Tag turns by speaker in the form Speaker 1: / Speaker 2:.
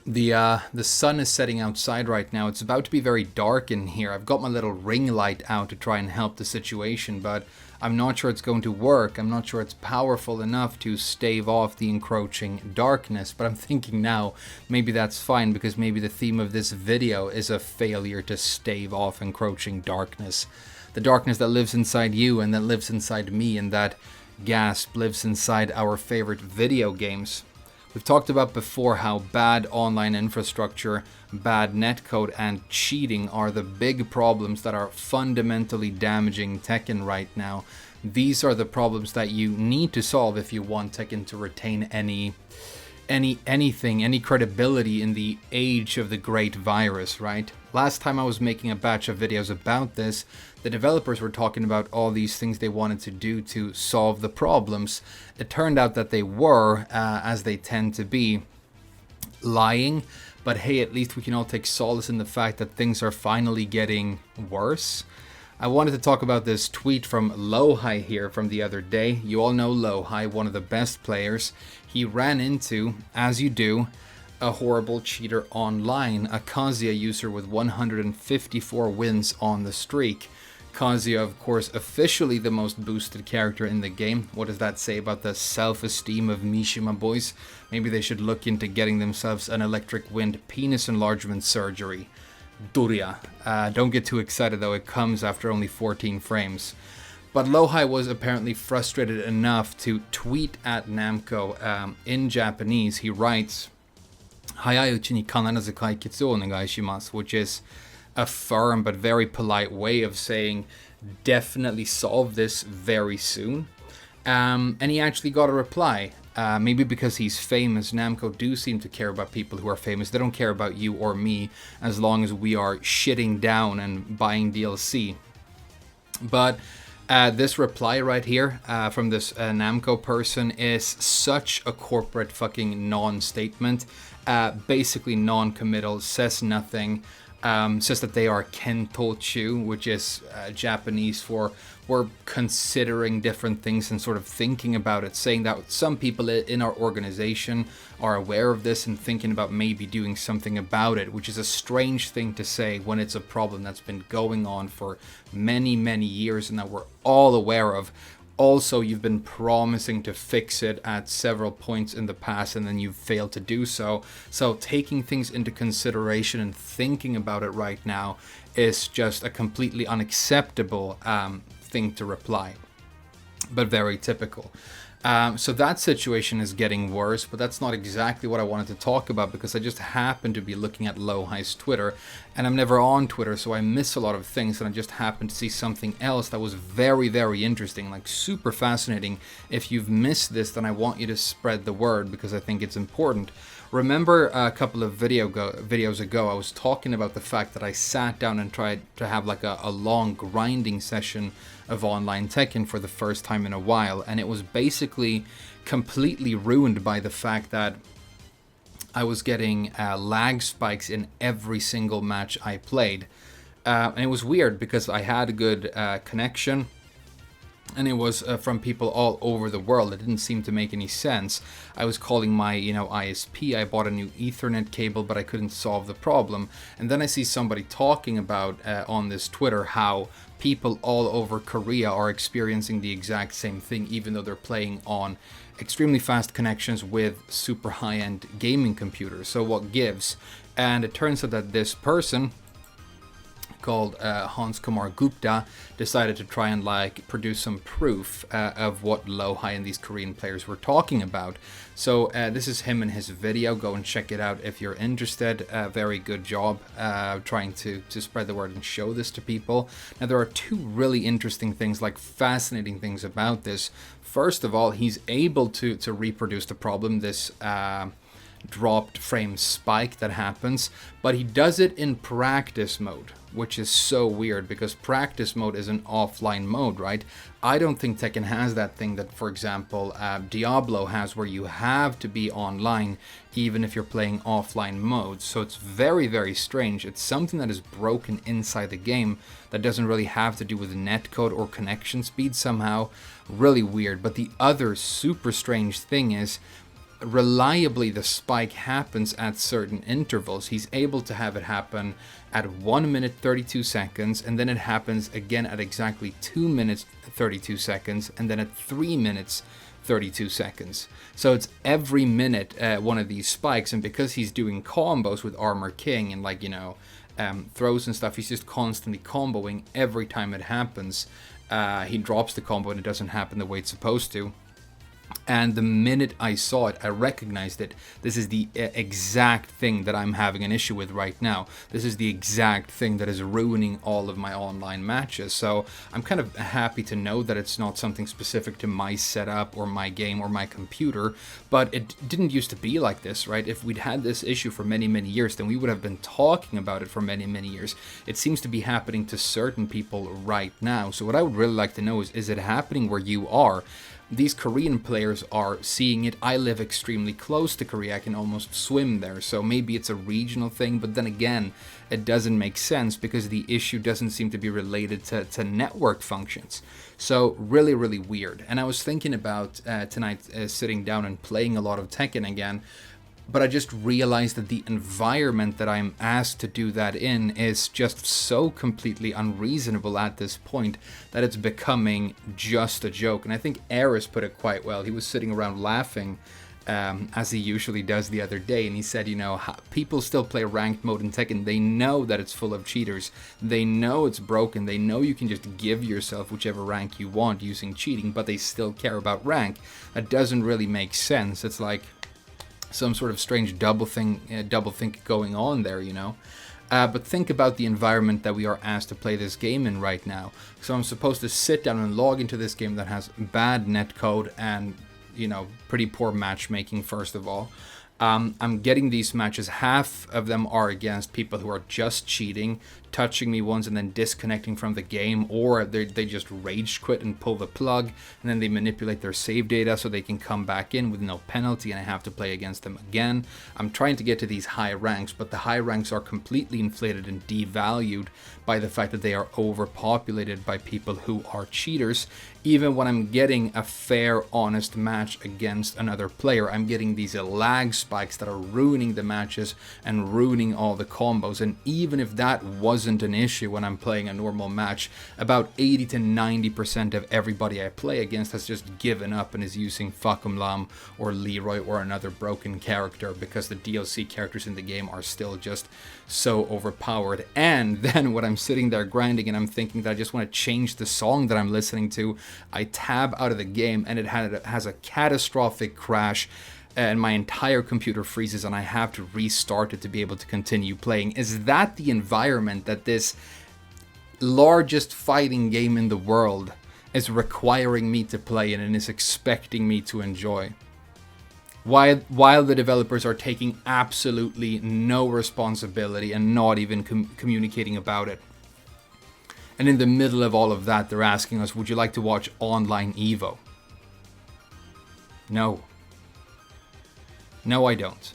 Speaker 1: The sun is setting outside right now. It's about to be very dark in here. I've got my little ring light out to try and help the situation, but I'm not sure it's going to work. I'm not sure it's powerful enough to stave off the encroaching darkness, but I'm thinking now maybe that's fine because maybe the theme of this video is a failure to stave off encroaching darkness. The darkness that lives inside you and that lives inside me and that gasp lives inside our favorite video games. We've talked about before how bad online infrastructure, bad netcode, and cheating are the big problems that are fundamentally damaging Tekken right now. These are the problems that you need to solve if you want Tekken to retain any credibility in the age of the great virus, right? Last time I was making a batch of videos about this, the developers were talking about all these things they wanted to do to solve the problems. It turned out that they were, as they tend to be, lying. But hey, at least we can all take solace in the fact that things are finally getting worse. I wanted to talk about this tweet from Lowhigh here from the other day. You all know Lowhigh, one of the best players. He ran into, as you do, a horrible cheater online, a Kazuya user with 154 wins on the streak. Kazuya, of course, officially the most boosted character in the game. What does that say about the self-esteem of Mishima boys? Maybe they should look into getting themselves an electric wind penis enlargement surgery. Duria. Don't get too excited though, it comes after only 14 frames. But Lowhigh was apparently frustrated enough to tweet at Namco in Japanese. He writes, "Hayauchi ni kanazu kaiketsu o onegai shimasu," which is a firm but very polite way of saying definitely solve this very soon. And he actually got a reply. Maybe because he's famous, Namco do seem to care about people who are famous. They don't care about you or me as long as we are shitting down and buying DLC. But this reply right here from this Namco person is such a corporate fucking non-statement. Basically non-committal, says nothing. Says that they are kentochu, which is Japanese for we're considering different things and sort of thinking about it, saying that some people in our organization are aware of this and thinking about maybe doing something about it, which is a strange thing to say when it's a problem that's been going on for many, many years and that we're all aware of. Also, you've been promising to fix it at several points in the past and then you've failed to do so. So taking things into consideration and thinking about it right now is just a completely unacceptable thing to reply, but very typical. So that situation is getting worse, but that's not exactly what I wanted to talk about because I just happened to be looking at Lowhigh's Twitter, and I'm never on Twitter, so I miss a lot of things, and I just happened to see something else that was very, very interesting, like super fascinating. If you've missed this, then I want you to spread the word because I think it's important. Remember a couple of videos ago, I was talking about the fact that I sat down and tried to have like a long grinding session of online Tekken for the first time in a while, and it was basically completely ruined by the fact that I was getting lag spikes in every single match I played. And it was weird because I had a good connection, and it was from people all over the world. It didn't seem to make any sense. I was calling my, ISP. I bought a new Ethernet cable, but I couldn't solve the problem. And then I see somebody talking about on this Twitter how people all over Korea are experiencing the exact same thing, even though they're playing on extremely fast connections with super high-end gaming computers. So what gives? And it turns out that this person called Hans Kumar Gupta decided to try and produce some proof of what Lowhigh and these Korean players were talking about. So this is him in his video. Go and check it out if you're interested. Very good job trying to spread the word and show this to people. Now there are two really interesting things, like fascinating things about this. First of all, he's able to reproduce the problem, this dropped frame spike that happens, but he does it in practice mode, which is so weird because practice mode is an offline mode, right? I don't think Tekken has that thing that, for example, Diablo has, where you have to be online even if you're playing offline mode. So it's very, very strange. It's something that is broken inside the game that doesn't really have to do with netcode or connection speed somehow. Really weird. But the other super strange thing is, reliably the spike happens at certain intervals. He's able to have it happen at 1 minute 32 seconds, and then it happens again at exactly 2 minutes 32 seconds, and then at 3 minutes 32 seconds. So it's every minute one of these spikes, and because he's doing combos with Armor King and, like, you know, throws and stuff, he's just constantly comboing every time it happens. He drops the combo and it doesn't happen the way it's supposed to. And the minute I saw it, I recognized it. This is the exact thing that I'm having an issue with right now. This is the exact thing that is ruining all of my online matches. So I'm kind of happy to know that it's not something specific to my setup or my game or my computer, but it didn't used to be like this, right? If we'd had this issue for many, many years, then we would have been talking about it for many, many years. It seems to be happening to certain people right now. So what I would really like to know is it happening where you are? These Korean players are seeing it. I live extremely close to Korea. I can almost swim there. So maybe it's a regional thing, but then again, it doesn't make sense because the issue doesn't seem to be related to network functions. So really, really weird. And I was thinking about tonight sitting down and playing a lot of Tekken again. But I just realized that the environment that I'm asked to do that in is just so completely unreasonable at this point that it's becoming just a joke. And I think Eris put it quite well. He was sitting around laughing, as he usually does the other day, and he said, you know, people still play ranked mode in Tekken. They know that it's full of cheaters. They know it's broken. They know you can just give yourself whichever rank you want using cheating, but they still care about rank. That doesn't really make sense. It's like some sort of strange double think going on there, you know. But think about the environment that we are asked to play this game in right now. So I'm supposed to sit down and log into this game that has bad netcode and, you know, pretty poor matchmaking, first of all. I'm getting these matches, half of them are against people who are just cheating, touching me once and then disconnecting from the game, or they just rage quit and pull the plug, and then they manipulate their save data so they can come back in with no penalty, and I have to play against them again. I'm trying to get to these high ranks, but the high ranks are completely inflated and devalued by the fact that they are overpopulated by people who are cheaters. Even when I'm getting a fair, honest match against another player, I'm getting these lag spikes that are ruining the matches and ruining all the combos. And even if that wasn't an issue when I'm playing a normal match, about 80 to 90% of everybody I play against has just given up and is using Fakumlam or Leroy or another broken character because the DLC characters in the game are still just so overpowered. And then when I'm sitting there grinding and I'm thinking that I just want to change the song that I'm listening to, I tab out of the game and it has a catastrophic crash and my entire computer freezes and I have to restart it to be able to continue playing. Is that the environment that this largest fighting game in the world is requiring me to play in and is expecting me to enjoy? While the developers are taking absolutely no responsibility and not even communicating about it. And in the middle of all of that, they're asking us, would you like to watch online Evo? No. No, I don't.